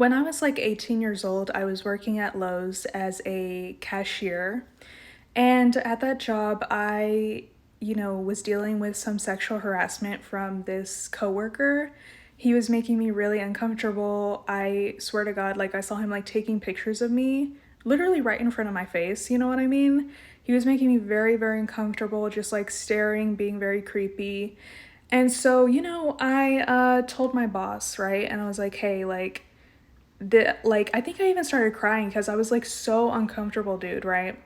When I was like 18 years old, I was working at Lowe's as a cashier. And at that job, I was dealing with some sexual harassment from this coworker. He was making me really uncomfortable. I swear to God, like I saw him like taking pictures of me literally right in front of my face, you know what I mean? He was making me very, very uncomfortable, just like staring, being very creepy. And so, I told my boss, right? And I was like, "Hey, I think I even started crying because I was like so uncomfortable, dude, right?"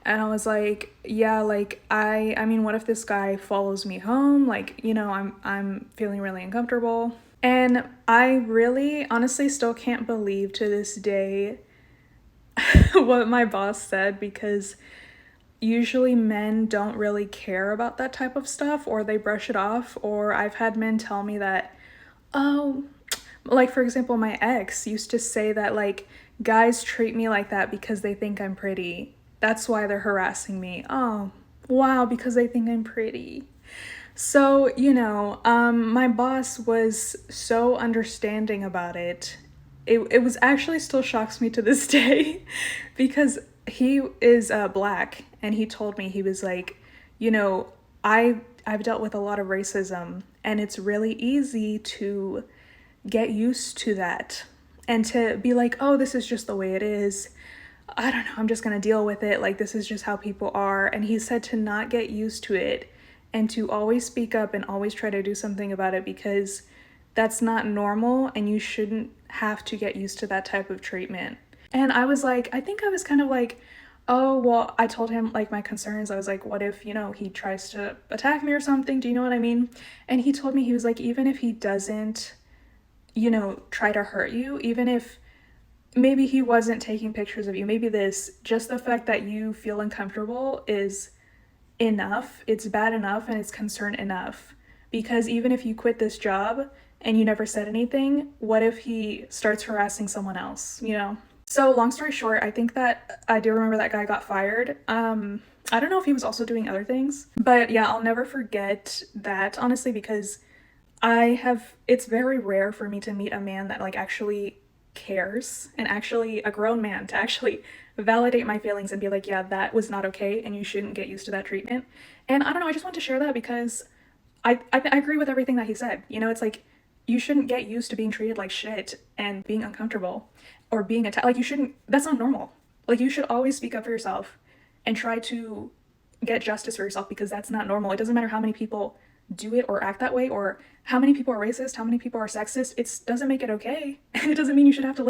And I was like, yeah, like I mean, what if this guy follows me home? I'm feeling really uncomfortable. And I really honestly still can't believe to this day what my boss said, because usually men don't really care about that type of stuff, or they brush it off. Or I've had men tell me that, oh, like for example, my ex used to say that like guys treat me like that because they think I'm pretty. That's why they're harassing me. Oh, wow, because they think I'm pretty. My boss was so understanding about it. It was actually still shocks me to this day because he is black, and he told me, he was like, you know, I've dealt with a lot of racism, and it's really easy to get used to that and to be like, oh, this is just the way it is. I don't know, I'm just gonna deal with it. Like, this is just how people are. And he said to not get used to it and to always speak up and always try to do something about it, because that's not normal and you shouldn't have to get used to that type of treatment. And I was like, I think I was kind of like, oh, well, I told him like my concerns. I was like, what if, he tries to attack me or something? Do you know what I mean? And he told me, he was like, even if he doesn't, try to hurt you, even if maybe he wasn't taking pictures of you, maybe just the fact that you feel uncomfortable is enough. It's bad enough and it's concern enough. Because even if you quit this job and you never said anything, what if he starts harassing someone else? So, long story short, I think that I do remember that guy got fired. I don't know if he was also doing other things, but yeah, I'll never forget that, honestly, because it's very rare for me to meet a man that like actually cares, and actually a grown man to actually validate my feelings and be like, yeah, that was not okay and you shouldn't get used to that treatment. And I don't know, I just want to share that because I agree with everything that he said. It's like you shouldn't get used to being treated like shit and being uncomfortable or being attacked. Like, you shouldn't, that's not normal. Like, you should always speak up for yourself and try to get justice for yourself, because that's not normal. It doesn't matter how many people do it or act that way, or how many people are racist, how many people are sexist. It doesn't make it okay. And it doesn't mean you should have to